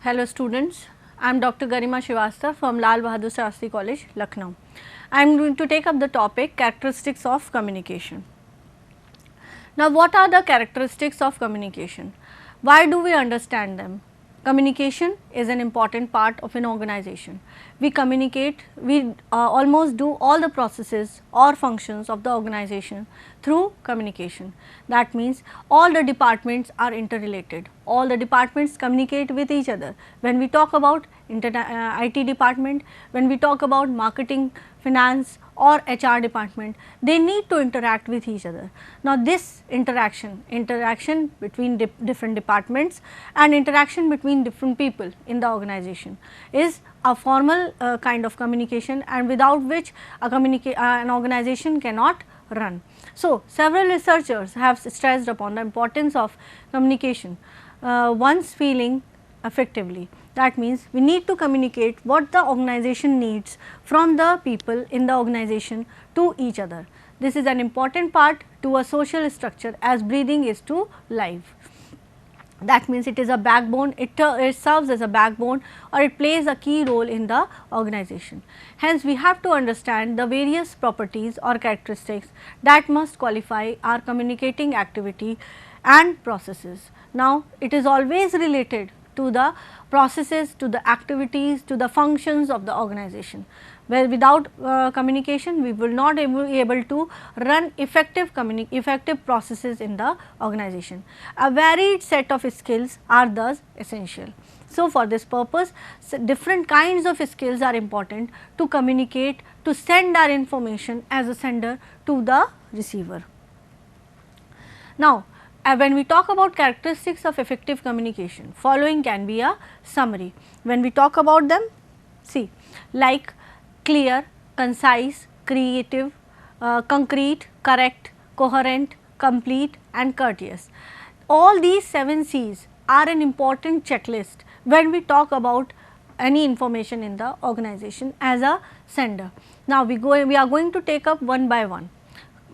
Hello students, I am Dr. Garima Srivastava from Lal Bahadur Shastri College, Lucknow. I am going to take up the topic characteristics of communication. Now, what are the characteristics of communication? Why do we understand them? Communication is an important part of an organization. We communicate, we almost do all the processes or functions of the organization through communication. That means all the departments are interrelated, all the departments communicate with each other. When we talk about IT department, when we talk about marketing, finance or HR department, they need to interact with each other. Now, this interaction between different departments and interaction between different people in the organization is a formal kind of communication, and without which an organization cannot run. So, several researchers have stressed upon the importance of communication once feeling effectively. That means we need to communicate what the organization needs from the people in the organization to each other. This is an important part to a social structure as breathing is to life. That means it is a backbone, it serves as a backbone or it plays a key role in the organization. Hence, we have to understand the various properties or characteristics that must qualify our communicating activity and processes. Now, it is always related to the processes, to the activities, to the functions of the organization, where without communication we will not be able to run effective processes in the organization. A varied set of skills are thus essential. So, for this purpose different kinds of skills are important to communicate, to send our information as a sender to the receiver. Now, when we talk about characteristics of effective communication, following can be a summary. When we talk about them, see, like clear, concise, creative, concrete, correct, coherent, complete and courteous. All these 7 C's are an important checklist when we talk about any information in the organization as a sender. Now, we are going to take up one by one.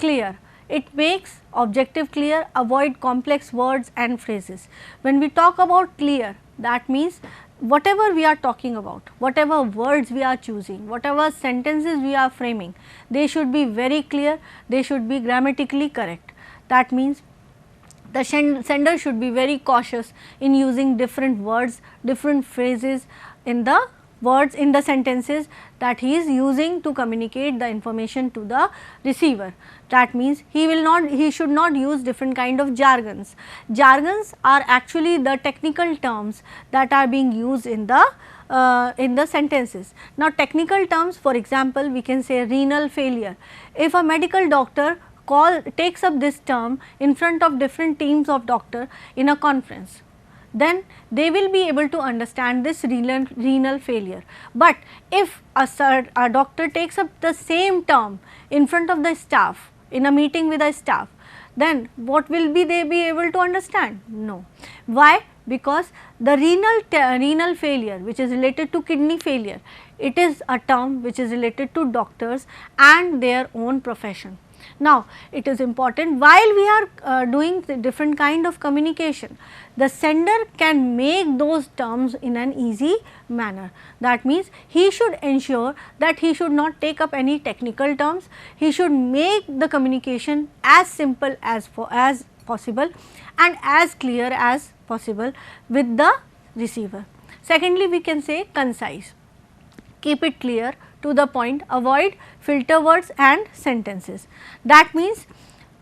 Clear. It makes objective clear, avoid complex words and phrases. When we talk about clear, that means whatever we are talking about, whatever words we are choosing, whatever sentences we are framing, they should be very clear, they should be grammatically correct. That means the sender should be very cautious in using different words, different phrases in the words in the sentences that he is using to communicate the information to the receiver. That means he should not use different kind of jargons. Jargons are actually the technical terms that are being used in the sentences. Now, technical terms, for example, we can say renal failure. If a medical doctor takes up this term in front of different teams of doctor in a conference, then they will be able to understand this renal failure. But if a doctor takes up the same term in front of the staff in a meeting with the staff, then what will they be able to understand? No. Why? Because the renal failure, which is related to kidney failure, it is a term which is related to doctors and their own profession. Now, it is important while we are doing different kind of communication, the sender can make those terms in an easy manner. That means he should ensure that he should not take up any technical terms, he should make the communication as simple as possible and as clear as possible with the receiver. Secondly, we can say concise, keep it clear, to the point, avoid filter words and sentences. That means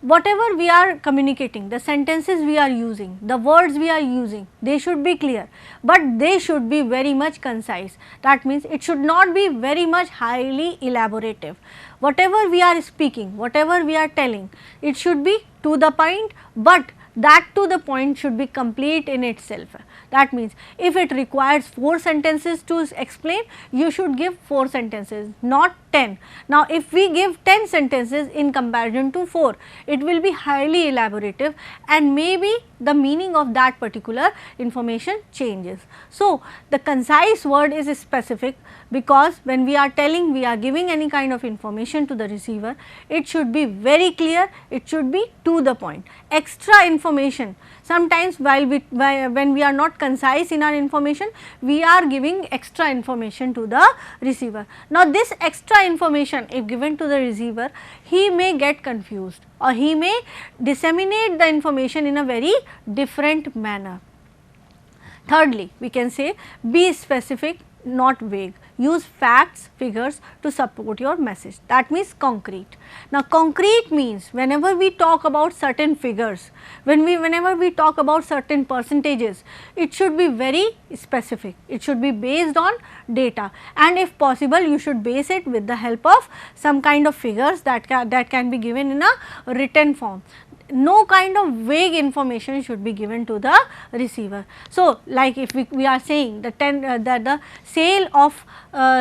whatever we are communicating, the sentences we are using, the words we are using, they should be clear, but they should be very much concise. That means it should not be very much highly elaborative. Whatever we are speaking, whatever we are telling, it should be to the point, but that to the point should be complete in itself. That means if it requires 4 sentences to explain, you should give 4 sentences, not 10. Now, if we give 10 sentences in comparison to 4, it will be highly elaborative and maybe the meaning of that particular information changes. So, the concise word is specific, because when we are telling, we are giving any kind of information to the receiver, it should be very clear, it should be to the point. Extra information, sometimes when we are not concise in our information, we are giving extra information to the receiver. Now, this extra information if given to the receiver, he may get confused or he may disseminate the information in a very different manner. Thirdly, we can say be specific, not vague. Use facts, figures to support your message. That means concrete. Now, concrete means whenever we talk about certain figures, whenever we talk about certain percentages, it should be very specific. It should be based on data, and if possible, you should base it with the help of some kind of figures that can be given in a written form. No kind of vague information should be given to the receiver. So, like if we are saying that the sale of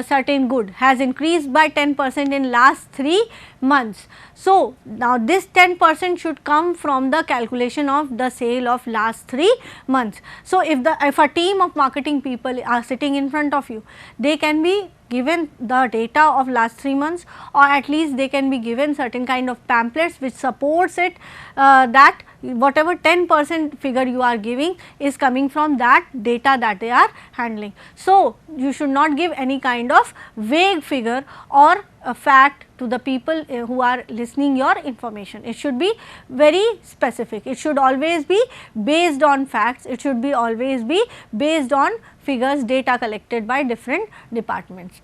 certain good has increased by 10% in last 3 months. So, now this 10% should come from the calculation of the sale of last 3 months. So, if a team of marketing people are sitting in front of you, they can be given the data of last 3 months, or at least they can be given certain kind of pamphlets which supports it, that whatever 10% figure you are giving is coming from that data that they are handling. So, you should not give any kind of vague figure or a fact to the people who are listening your information. It should be very specific, it should always be based on facts, it should be always be based on figures, data collected by different departments.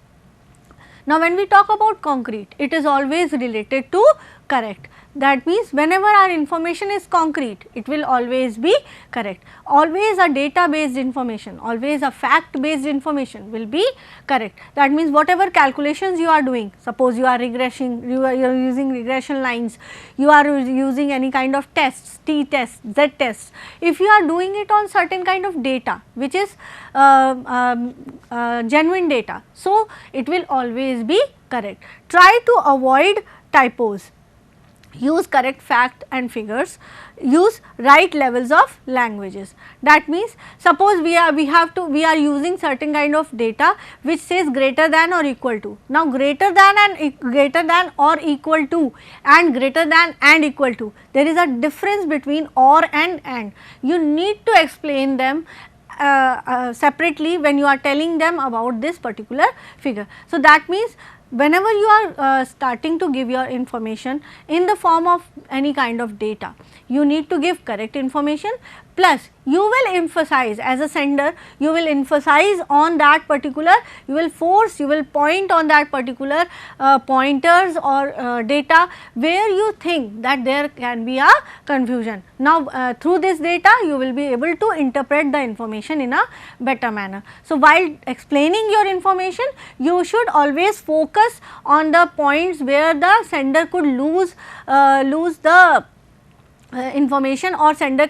Now, when we talk about concrete, it is always related to correct. That means, whenever our information is concrete, it will always be correct. Always a data based information, always a fact based information will be correct. That means, whatever calculations you are doing, suppose you are regressing, you are using regression lines, you are using any kind of tests, t tests, z tests. If you are doing it on certain kind of data which is genuine data, so it will always be correct. Try to avoid typos. Use correct fact and figures, use right levels of languages. That means, suppose we are using certain kind of data which says greater than or equal to. Now, greater than or equal to and greater than and equal to, there is a difference between or and. You need to explain them separately when you are telling them about this particular figure. So, that means, whenever you are starting to give your information in the form of any kind of data, you need to give correct information, plus you will emphasize as a sender, you will emphasize on that particular, you will point on that particular pointers or data where you think that there can be a confusion. Now, through this data you will be able to interpret the information in a better manner. So, while explaining your information, you should always focus on the points where the sender could lose the information, or sender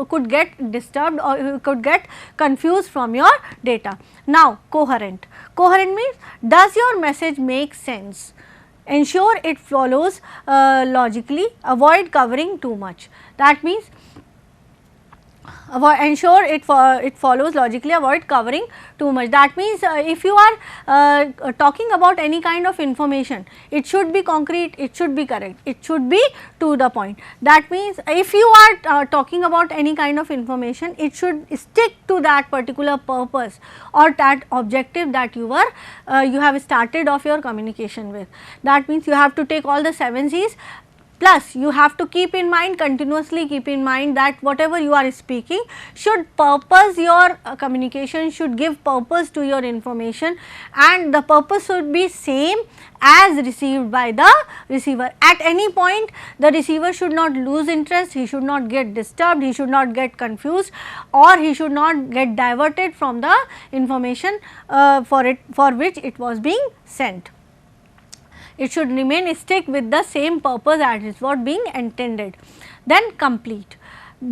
could get disturbed or could get confused from your data. Now, coherent. Coherent means, does your message make sense? Ensure it follows logically, avoid covering too much. That means, ensure it follows logically, avoid covering too much. That means, if you are talking about any kind of information, it should be concrete, it should be correct, it should be to the point. That means, if you are talking about any kind of information, it should stick to that particular purpose or that objective that you have started off your communication with. That means, you have to take all the 7 C's. Plus, you have to continuously keep in mind that whatever you are speaking should purpose your communication, should give purpose to your information, and the purpose should be same as received by the receiver. At any point, the receiver should not lose interest, he should not get disturbed, he should not get confused, or he should not get diverted from the information for which it was being sent. It should remain stick with the same purpose as is what being intended. Then, complete.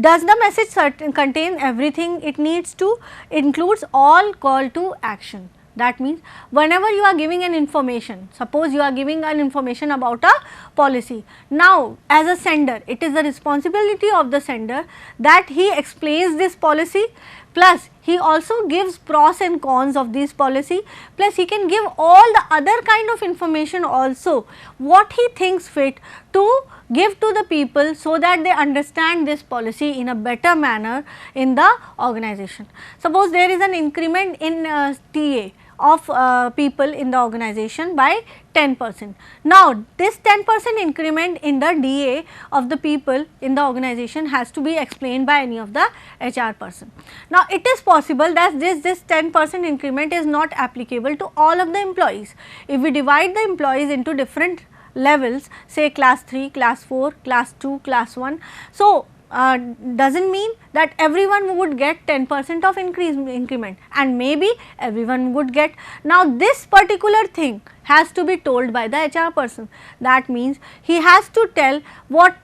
Does the message contain everything it needs to? Includes all call to action. That means whenever you are giving an information, suppose you are giving an information about a policy. Now as a sender, it is the responsibility of the sender that he explains this policy, plus he also gives pros and cons of this policy, plus he can give all the other kind of information also what he thinks fit to give to the people, so that they understand this policy in a better manner in the organization. Suppose there is an increment in TA of people in the organization by 10%. Now this 10% increment in the DA of the people in the organization has to be explained by any of the HR person. Now it is possible that this 10% increment is not applicable to all of the employees. If we divide the employees into different levels, say class 3, class 4, class 2, class 1. So does not mean that everyone would get 10% of increment, and maybe everyone would get. Now this particular thing has to be told by the HR person. That means he has to tell what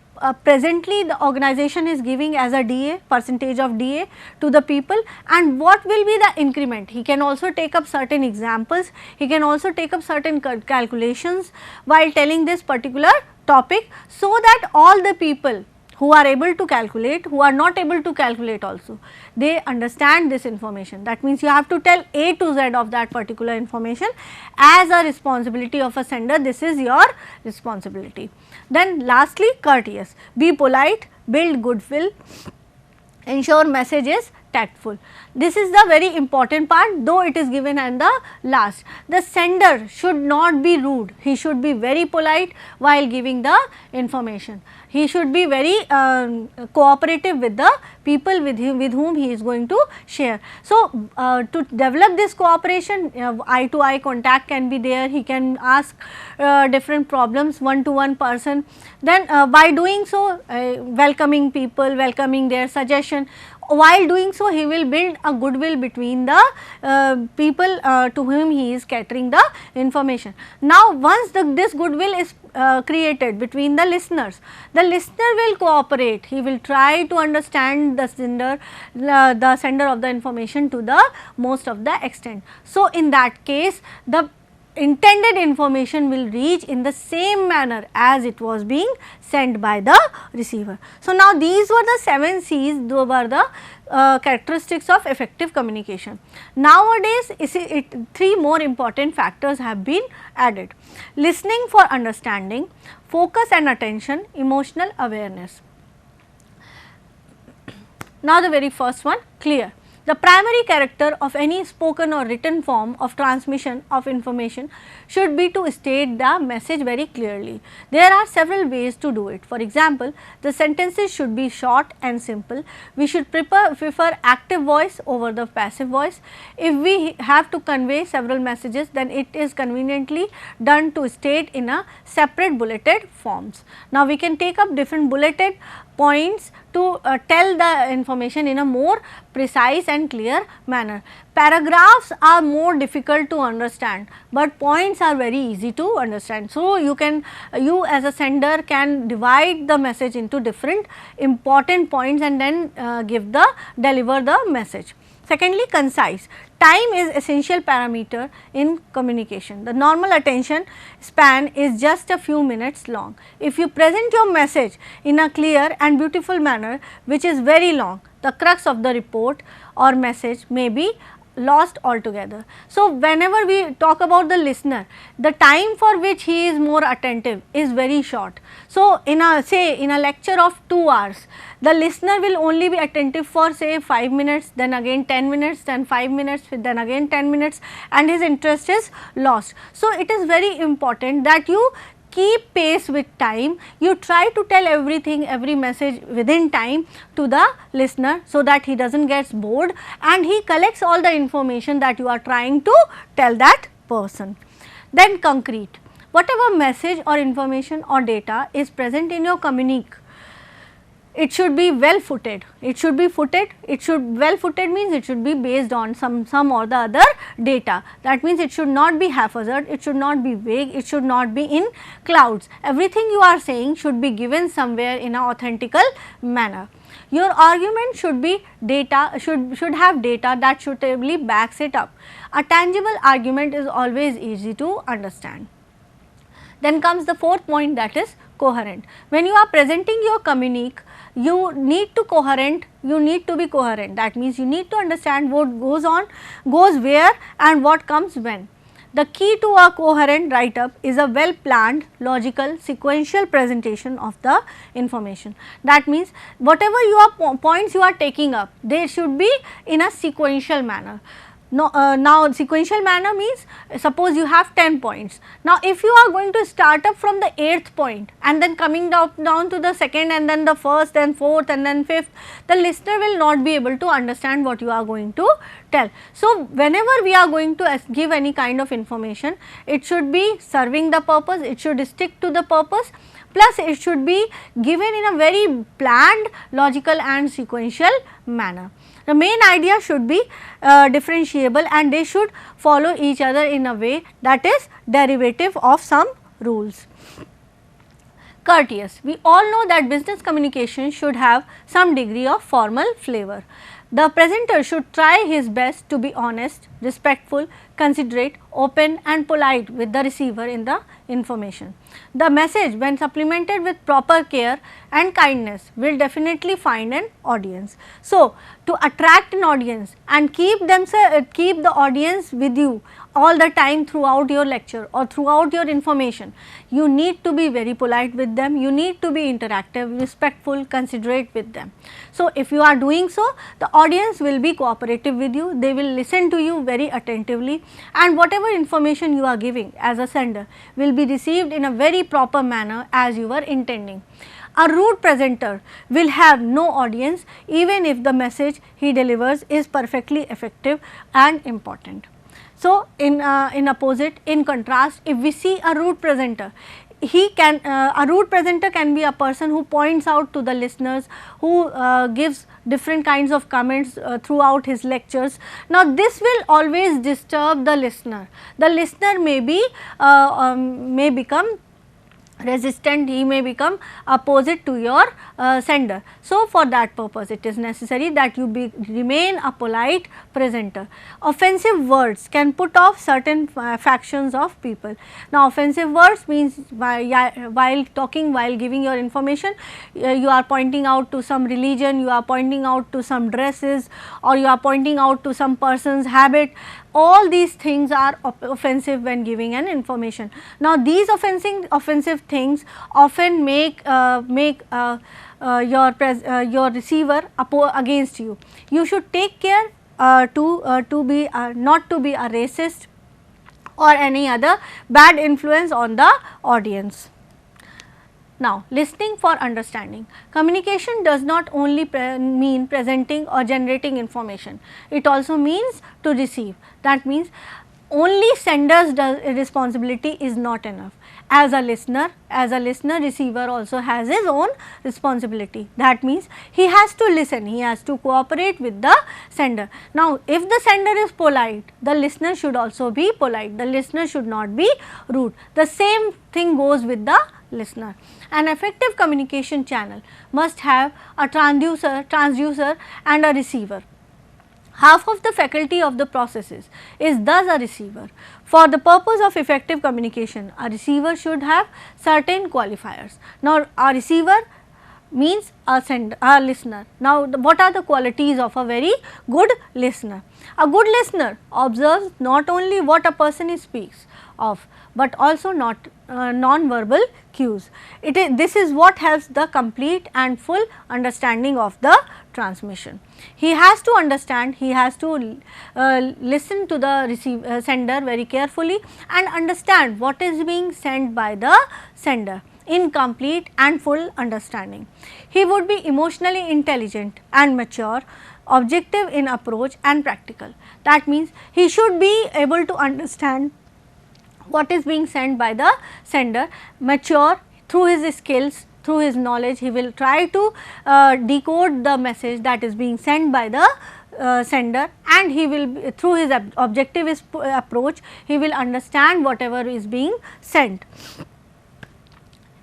presently the organization is giving as a DA, percentage of DA to the people, and what will be the increment. He can also take up certain examples, he can also take up certain calculations while telling this particular topic, so that all the people who are able to calculate, who are not able to calculate also, they understand this information. That means you have to tell A to Z of that particular information as a responsibility of a sender. This is your responsibility. Then lastly, courteous, be polite, build goodwill, ensure message is tactful. This is the very important part, though it is given at the last. The sender should not be rude, he should be very polite while giving the information. He should be very cooperative with the people with whom he is going to share. So to develop this cooperation, eye to eye contact can be there, he can ask different problems one to one person. Then by doing so, welcoming people, welcoming their suggestion, while doing so he will build a goodwill between the people to whom he is catering the information. Now once this goodwill is created between the listener will cooperate, he will try to understand the sender of the information to the most of the extent. So in that case, the intended information will reach in the same manner as it was being sent by the receiver. So now these were the 7 C's, those were the characteristics of effective communication. Nowadays 3 more important factors have been added: listening for understanding, focus and attention, emotional awareness. Now the very first one, clear. The primary character of any spoken or written form of transmission of information should be to state the message very clearly. There are several ways to do it. For example, the sentences should be short and simple. We should prefer active voice over the passive voice. If we have to convey several messages, then it is conveniently done to state in a separate bulleted forms. Now we can take up different bulleted points to tell the information in a more precise and clear manner. Paragraphs are more difficult to understand, but points are very easy to understand. So you as a sender can divide the message into different important points and then deliver the message. Secondly, concise. Time is essential parameter in communication. The normal attention span is just a few minutes long. If you present your message in a clear and beautiful manner which is very long, the crux of the report or message may be lost altogether. So whenever we talk about the listener, the time for which he is more attentive is very short. So in a lecture of 2 hours, the listener will only be attentive for say 5 minutes, then again 10 minutes, then 5 minutes, then again 10 minutes, and his interest is lost. So it is very important that you keep pace with time, you try to tell everything, every message within time to the listener, so that he does not get bored and he collects all the information that you are trying to tell that person. Then concrete. Whatever message or information or data is present in your communique, it should be well footed. It should be footed. It should well footed means it should be based on some or the other data. That means it should not be haphazard. It should not be vague. It should not be in clouds. Everything you are saying should be given somewhere in an authentical manner. Your argument should be should have data that suitably backs it up. A tangible argument is always easy to understand. Then comes the fourth point, that is coherent. When you are presenting your communique, you need to be coherent. That means you need to understand what goes where and what comes when. The key to a coherent write up is a well planned, logical, sequential presentation of the information. That means whatever points you are taking up, they should be in a sequential manner. Now sequential manner means, suppose you have 10 points. Now if you are going to start up from the 8th point and then coming down to the second and then the first and fourth and then fifth, the listener will not be able to understand what you are going to tell. So whenever we are going to give any kind of information, it should be serving the purpose, it should stick to the purpose, plus it should be given in a very planned, logical and sequential manner. The main idea should be differentiable and they should follow each other in a way that is derivative of some rules. Courteous. We all know that business communication should have some degree of formal flavor. The presenter should try his best to be honest, respectful, considerate, open and polite with the receiver in the information. The message, when supplemented with proper care and kindness, will definitely find an audience. So, to attract an audience and keep the audience with you all the time throughout your lecture or throughout your information, you need to be very polite with them, you need to be interactive, respectful, considerate with them. So, if you are doing so, the audience will be cooperative with you, they will listen to you very attentively, and whatever information you are giving as a sender will be received in a very proper manner as you were intending. A rude presenter will have no audience even if the message he delivers is perfectly effective and important. So, in contrast, if we see a rude presenter, a rude presenter can be a person who points out to the listeners, who gives different kinds of comments throughout his lectures. Now, this will always disturb the listener. The listener may become resistant, he may become opposite to your sender. So, for that purpose it is necessary that you remain a polite presenter. Offensive words can put off certain factions of people. Now, offensive words means while giving your information, you are pointing out to some religion, you are pointing out to some dresses, or you are pointing out to some person's habit. All these things are offensive when giving an information. Now, these offensive things often make your receiver against you. You should take care not to be a racist or any other bad influence on the audience. Now, listening for understanding. Communication does not only mean presenting or generating information, it also means to receive. That means only sender's responsibility is not enough. As a listener, receiver also has his own responsibility. That means he has to listen, he has to cooperate with the sender. Now, if the sender is polite, the listener should also be polite, the listener should not be rude. The same thing goes with the listener. An effective communication channel must have a transducer and a receiver. Half of the faculty of the processes is thus a receiver. For the purpose of effective communication, a receiver should have certain qualifiers. Now, a receiver means a listener. Now, what are the qualities of a very good listener? A good listener observes not only what a person speaks of, but also non-verbal cues. This is what helps the complete and full understanding of the transmission. He has to understand, he has to listen to the sender very carefully and understand what is being sent by the sender in complete and full understanding. He would be emotionally intelligent and mature, objective in approach and practical. That means he should be able to understand what is being sent by the sender, mature through his skills, through his knowledge. He will try to decode the message that is being sent by the sender, and he will, through his objective approach, he will understand whatever is being sent.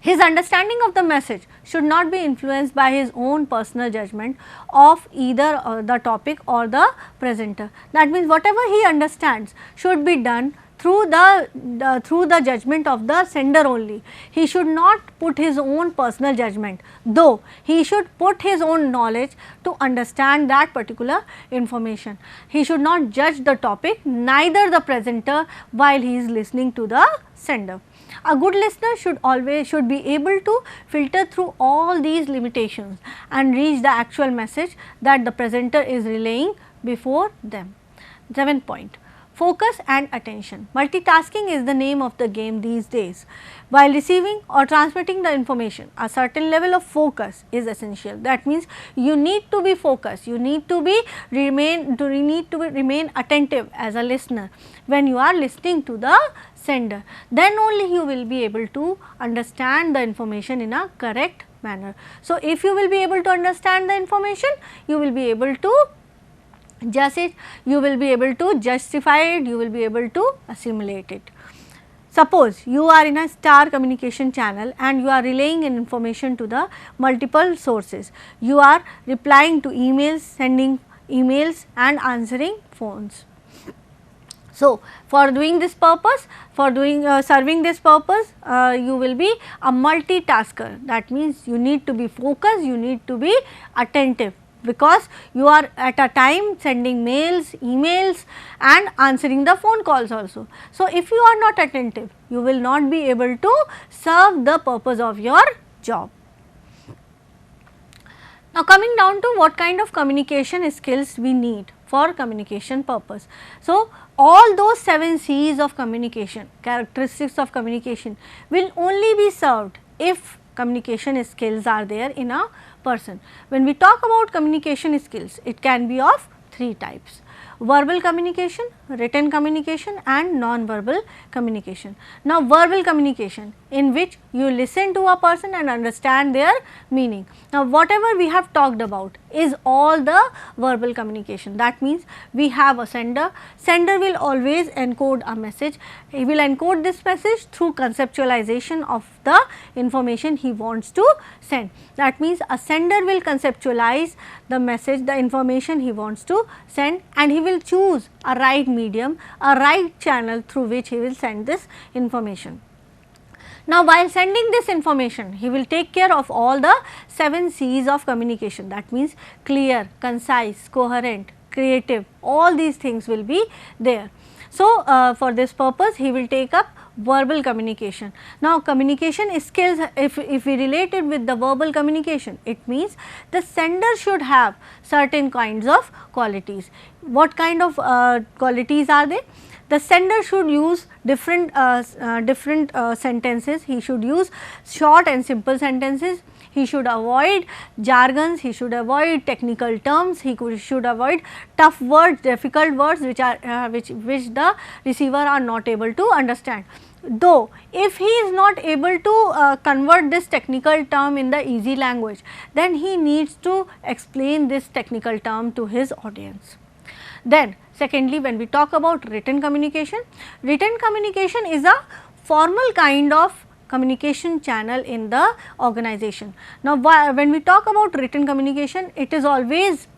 His understanding of the message should not be influenced by his own personal judgment of either the topic or the presenter. That means, whatever he understands should be done through the judgment of the sender only. He should not put his own personal judgment, though he should put his own knowledge to understand that particular information. He should not judge the topic, neither the presenter, while he is listening to the sender. A good listener should be able to filter through all these limitations and reach the actual message that the presenter is relaying before them. 7th point, focus and attention. Multitasking is the name of the game these days. While receiving or transmitting the information, a certain level of focus is essential. That means, you need to be focused, you need to remain attentive as a listener when you are listening to the sender. Then only you will be able to understand the information in a correct manner. So, if you will be able to understand the information, you will be able to judge it, you will be able to justify it, you will be able to assimilate it. Suppose you are in a star communication channel and you are relaying an information to the multiple sources. You are replying to emails, sending emails and answering phones. So, for doing this purpose, serving this purpose, you will be a multitasker. That means, you need to be focused, you need to be attentive, because you are at a time sending mails, emails and answering the phone calls also. So, if you are not attentive, you will not be able to serve the purpose of your job. Now, coming down to what kind of communication skills we need for communication purpose. So, all those 7 C's of communication, characteristics of communication, will only be served if communication skills are there in a person. When we talk about communication skills, it can be of 3 types: verbal communication, written communication and non-verbal communication. Now, verbal communication, in which you listen to a person and understand their meaning. Now, whatever we have talked about is all the verbal communication. That means, we have a sender will always encode a message. He will encode this message through conceptualization of the information he wants to send. That means, a sender will conceptualize the message, the information he wants to send, and he will choose a right medium, a right channel through which he will send this information. Now, while sending this information, he will take care of all the 7 C's of communication. That means, clear, concise, coherent, creative, all these things will be there. So, for this purpose, he will take up verbal communication. Now, communication skills, if we relate it with the verbal communication, it means the sender should have certain kinds of qualities. What kind of qualities are they? The sender should use different sentences. He should use short and simple sentences. He should avoid jargons, he should avoid technical terms, he should avoid tough words, difficult words which are which the receiver are not able to understand. Though if he is not able to convert this technical term in the easy language, then he needs to explain this technical term to his audience. Then secondly, when we talk about written communication is a formal kind of communication channel in the organization. Now, when we talk about written communication, it is always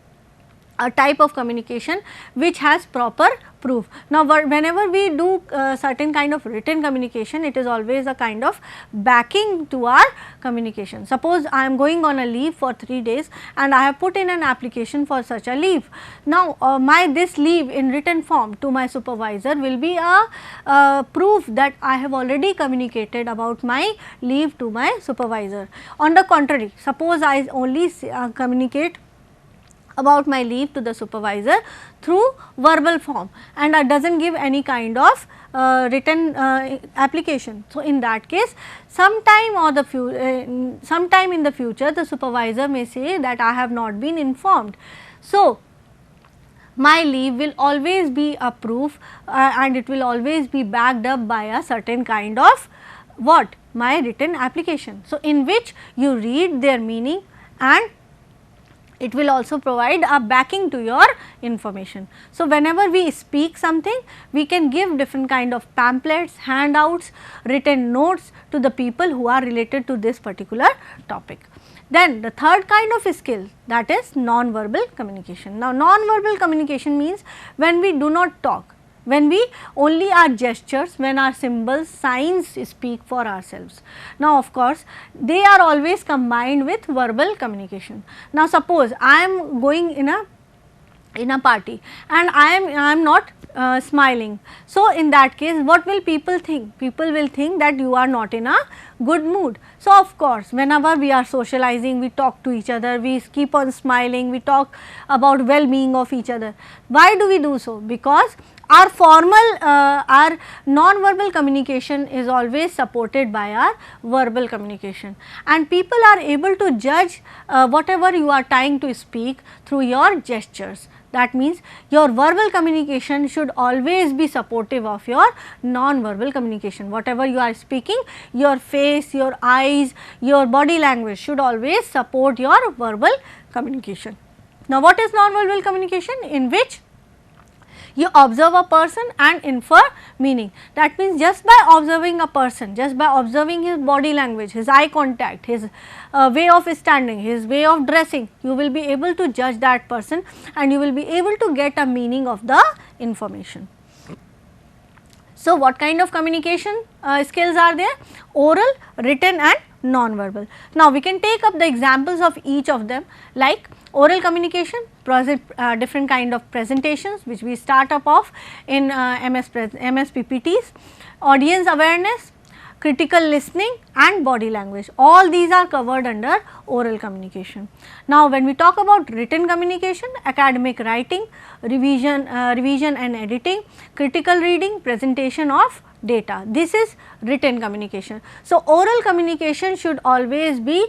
a type of communication which has proper proof. Now, whenever we do certain kind of written communication, it is always a kind of backing to our communication. Suppose I am going on a leave for 3 days and I have put in an application for such a leave. Now, this leave in written form to my supervisor will be a proof that I have already communicated about my leave to my supervisor. On the contrary, suppose I only communicate about my leave to the supervisor through verbal form and does not give any kind of written application. So, in that case, sometime in the future the supervisor may say that I have not been informed. So, my leave will always be a proof and it will always be backed up by a certain kind of my written application. So, in which you read their meaning and it will also provide a backing to your information. So, whenever we speak something, we can give different kind of pamphlets, handouts, written notes to the people who are related to this particular topic. Then the third kind of skill, that is non-verbal communication. Now, non-verbal communication means when we do not talk, when we only our gestures, when our symbols, signs speak for ourselves. Now, of course, they are always combined with verbal communication. Now, suppose I am going in a party and I am not smiling. So, in that case, what will people think? People will think that you are not in a good mood. So, of course, whenever we are socializing, we talk to each other, we keep on smiling, we talk about well-being of each other. Why do we do so? Because our formal, our non-verbal communication is always supported by our verbal communication, and people are able to judge whatever you are trying to speak through your gestures. That means your verbal communication should always be supportive of your non-verbal communication. Whatever you are speaking, your face, your eyes, your body language should always support your verbal communication. Now, what is non-verbal communication? In which you observe a person and infer meaning. That means just by observing a person, just by observing his body language, his eye contact, his way of standing, his way of dressing, you will be able to judge that person and you will be able to get a meaning of the information. So, what kind of communication skills are there? Oral, written and non-verbal. Now, we can take up the examples of each of them, like oral communication, different kind of presentations which we start up of in MS PPTs, audience awareness, critical listening and body language. All these are covered under oral communication. Now, when we talk about written communication, academic writing, revision and editing, critical reading, presentation of data. This is written communication. So, oral communication should always be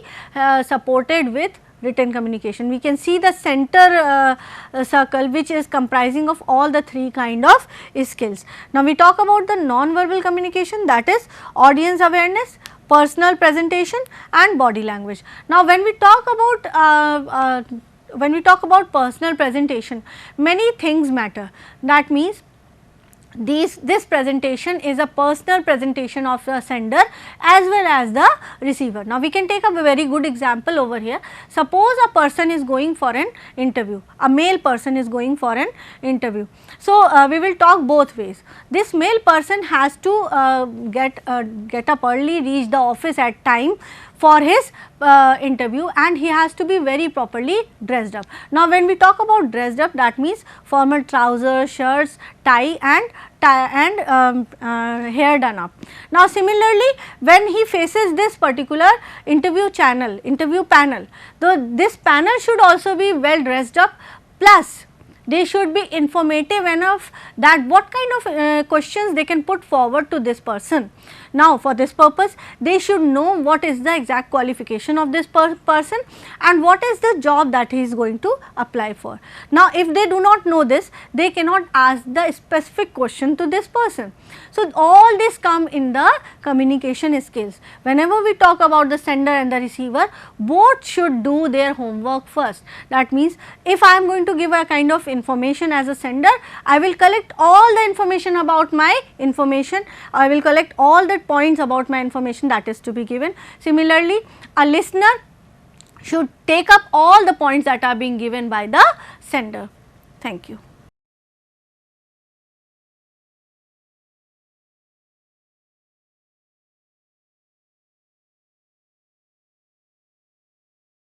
supported with written communication. We can see the center circle which is comprising of all the three kind of skills. Now, we talk about the non-verbal communication, that is audience awareness, personal presentation and body language. Now, when we talk about personal presentation, many things matter. That means this presentation is a personal presentation of the sender as well as the receiver. Now, we can take up a very good example over here. Suppose a person is going for an interview, a male person is going for an interview. So, we will talk both ways. This male person has to get up early, reach the office at time for his interview, and he has to be very properly dressed up. Now, when we talk about dressed up, that means formal trousers, shirts, tie and hair done up. Now, similarly, when he faces this particular interview panel, this panel should also be well dressed up, plus they should be informative enough that what kind of questions they can put forward to this person. Now, for this purpose, they should know what is the exact qualification of this person and what is the job that he is going to apply for. Now, if they do not know this, they cannot ask the specific question to this person. So, all this come in the communication skills. Whenever we talk about the sender and the receiver, both should do their homework first. That means, if I am going to give a kind of information as a sender, I will collect all the information about my information, I will collect all the points about my information that is to be given. Similarly, a listener should take up all the points that are being given by the sender. Thank you.